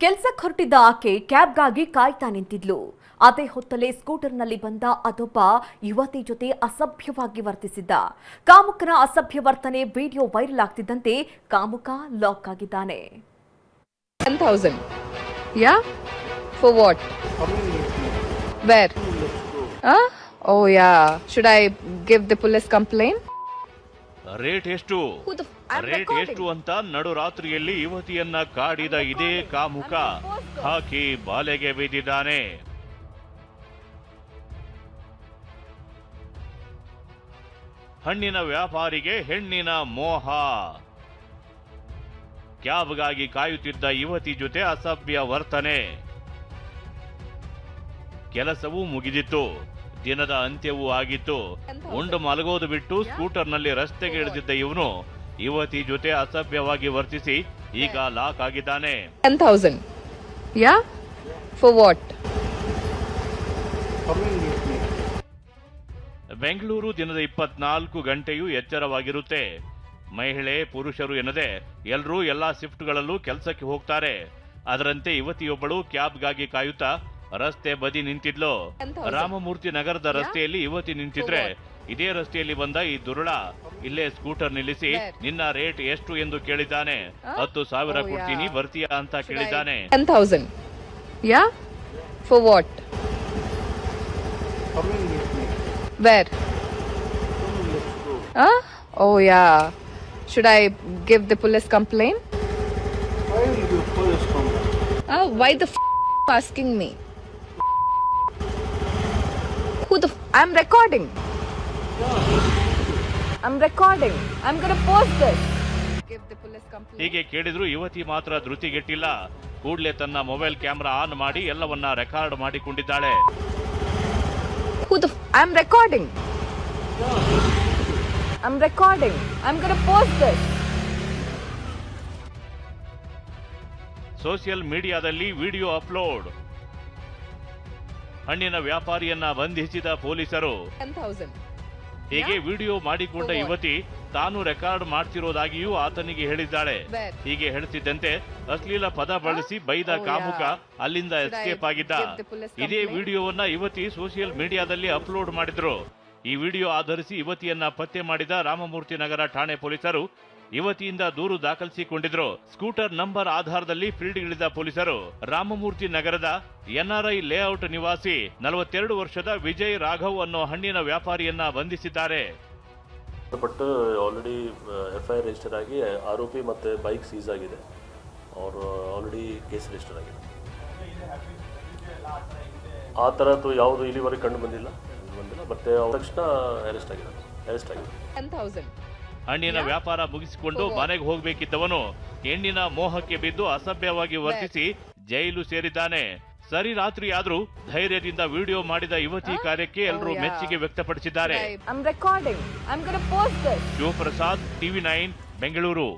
ಕೆಲಸಕ್ಕೆ ಹೊರಟಿದ್ದ ಆಕೆ ಕ್ಯಾಬ್ಗಾಗಿ ಕಾಯ್ತಾ ನಿಂತಿದ್ಲು. ಅದೇ ಹೊತ್ತಲೇ ಸ್ಕೂಟರ್ನಲ್ಲಿ ಬಂದ ಅದೊಬ್ಬ ಯುವತಿ ಜೊತೆ ಅಸಭ್ಯವಾಗಿ ವರ್ತಿಸಿದ್ದ. ಕಾಮುಕನ ಅಸಭ್ಯ ವರ್ತನೆ ವಿಡಿಯೋ ವೈರಲ್ ಆಗ್ತಿದ್ದಂತೆ ಕಾಮುಕ ಲಾಕ್ ಆಗಿದ್ದಾನೆ. 10,000. Yeah? For what? Where? Huh? Oh yeah. Should I give the police complaint? Rate ಎಷ್ಟು ರೇಟ್ ಎಷ್ಟು ಅಂತ ನಡುರಾತ್ರಿಯಲ್ಲಿ ಯುವತಿಯನ್ನ ಕಾಡಿದ ಇದೇ ಕಾಮುಕ ಹಾಕಿ ಬಾಲೆಗೆ ಬಿದ್ದಿದ್ದಾನೆ. ಹಣ್ಣಿನ ವ್ಯಾಪಾರಿಗೆ ಹೆಣ್ಣಿನ ಮೋಹ. ಕ್ಯಾಬ್ಗಾಗಿ ಕಾಯುತ್ತಿದ್ದ ಯುವತಿ ಜೊತೆ ಅಸಭ್ಯ ವರ್ತನೆ. ಕೆಲಸವೂ ಮುಗಿದಿತ್ತು, ದಿನದ ಅಂತ್ಯವೂ ಆಗಿತ್ತು. ಉಂಡು ಮಲಗೋದು ಬಿಟ್ಟು ಸ್ಕೂಟರ್ನಲ್ಲಿ ರಸ್ತೆಗೆ ಇಳಿದಿದ್ದ ಇವನು ಯುವತಿ ಜೊತೆ ಅಸಭ್ಯವಾಗಿ ವರ್ತಿಸಿ ಈಗ ಲಾಕ್ ಆಗಿದ್ದಾನೆ. 10,000. Yeah? For what? ಬೆಂಗಳೂರು ದಿನದ 24 ಗಂಟೆಯೂ ಎಚ್ಚರವಾಗಿರುತ್ತೆ. ಮಹಿಳೆ ಪುರುಷರು ಎನ್ನದೆ ಎಲ್ಲರೂ ಎಲ್ಲಾ ಶಿಫ್ಟ್ಗಳಲ್ಲೂ ಕೆಲಸಕ್ಕೆ ಹೋಗ್ತಾರೆ. ಅದರಂತೆ ಯುವತಿಯೊಬ್ಬಳು ಕ್ಯಾಬ್ಗಾಗಿ ಕಾಯುತ್ತಾ ರಸ್ತೆ ಬದಿ ನಿಂತಿದ್ಲು. ರಾಮಮೂರ್ತಿ ನಗರದ ರಸ್ತೆಯಲ್ಲಿ ಯುವತಿ ನಿಂತಿದ್ರೆ ಇದೇ ರಸ್ತೆಯಲ್ಲಿ ಬಂದ ಈ ದುರುಳ ಇಲ್ಲೇ ಸ್ಕೂಟರ್ ನಿಲ್ಲಿಸಿ ನಿನ್ನ ರೇಟ್ ಎಷ್ಟು ಎಂದು ಕೇಳಿದ್ದಾನೆ. 10,000 ಕೊಡ್ತೀನಿ ಬರ್ತೀಯಾ ಅಂತ ಕೇಳಿದ್ದಾನೆ. 10,000. Yeah? For what? Where? Huh? Oh yeah. Should I give the police complaint? Why will you give police complaint? Why the asking me? Who the I'm recording. I'm recording. I'm gonna post this. Give the police complaint. ಹೀಗೆ ಕೇಳಿದ್ರು ಯುವತಿ ಮಾತ್ರ ಧೃತಿಗೆಟ್ಟಿಲ್ಲ. ಕೂಡಲೇ ತನ್ನ mobile camera on ಮಾಡಿ ಎಲ್ಲವನ್ನ record ಮಾಡಿಕೊಂಡಿದ್ದಾಳೆ. Who the I'm recording. I'm recording. I'm gonna post this. Social ಮೀಡಿಯಾದಲ್ಲಿ video upload. ಹಣ್ಣಿನ ವ್ಯಾಪಾರಿಯನ್ನ ಬಂಧಿಸಿದ ಪೊಲೀಸರು. 10,000. ಹೀಗೆ ವಿಡಿಯೋ ಮಾಡಿಕೊಂಡ ಯುವತಿ ತಾನು ರೆಕಾರ್ಡ್ ಮಾಡ್ತಿರೋದಾಗಿಯೂ ಆತನಿಗೆ ಹೇಳಿದ್ದಾಳೆ. ಹೀಗೆ ಹೇಳ್ತಿದ್ದಂತೆ ಅಶ್ಲೀಲ ಪದ ಬಳಸಿ ಬೈದ ಕಾಮುಕ ಅಲ್ಲಿಂದ ಎಸ್ಕೇಪ್ ಆಗಿದ್ದ. ಇದೇ ವಿಡಿಯೋವನ್ನ ಯುವತಿ ಸೋಷಿಯಲ್ ಮೀಡಿಯಾದಲ್ಲಿ ಅಪ್ಲೋಡ್ ಮಾಡಿದ್ರು. ಈ ವಿಡಿಯೋ ಆಧರಿಸಿ ಯುವತಿಯನ್ನ ಪತ್ತೆ ಮಾಡಿದ ರಾಮಮೂರ್ತಿ ನಗರ ಠಾಣೆ ಪೊಲೀಸರು ಯುವತಿಯಿಂದ ದೂರು ದಾಖಲಿಸಿಕೊಂಡಿದ್ರು. ಸ್ಕೂಟರ್ ನಂಬರ್ ಆಧಾರದಲ್ಲಿ ಫೀಲ್ಡ್ಗಿಳಿದ ಪೊಲೀಸರು ರಾಮಮೂರ್ತಿ ನಗರದ ಎನ್ಆರ್ಐ ಲೇಔಟ್ ನಿವಾಸಿ 42 ವರ್ಷದ ವಿಜಯ್ ರಾಘವ್ ಅನ್ನೋ ಹಣ್ಣಿನ ವ್ಯಾಪಾರಿಯನ್ನ ಬಂಧಿಸಿದ್ದಾರೆ. ಬಟ್ ಆಲ್ರೆಡಿ FIR ರಿಜಿಸ್ಟರ್ ಆಗಿ ಆರೋಪಿ ಮತ್ತೆ ಬೈಕ್ ಸೀಸ್ ಆಗಿದೆ. ಅವರು ಆಲ್ರೆಡಿ ಕೇಸ್ ರಿಜಿಸ್ಟರ್ ಆಗಿದೆ. ಆ ಥರದ್ದು ಯಾವುದು ಇಲ್ಲಿವರೆಗೆ ಕಂಡು ಬಂದಿಲ್ಲ. ಮತ್ತೆ ತಕ್ಷಣ ಅರೆಸ್ಟ್ ಆಗಿದೆ. 10,000. ಹಣ್ಣಿನ ವ್ಯಾಪಾರ ಮುಗಿಸಿಕೊಂಡು ಮನೆಗೆ ಹೋಗಬೇಕಿದ್ದವನು ಹೆಣ್ಣಿನ ಮೋಹಕ್ಕೆ ಬಿದ್ದು ಅಸಭ್ಯವಾಗಿ ವರ್ತಿಸಿ ಜೈಲು ಸೇರಿದ್ದಾನೆ. ಸರಿ ರಾತ್ರಿ ಆದ್ರೂ ಧೈರ್ಯದಿಂದ ವಿಡಿಯೋ ಮಾಡಿದ ಯುವತಿ ಕಾರ್ಯಕ್ಕೆ ಎಲ್ಲರೂ ಮೆಚ್ಚುಗೆ ವ್ಯಕ್ತಪಡಿಸಿದ್ದಾರೆ. I'm recording. I'm gonna post this. Shivaprasad, TV9, Bengaluru.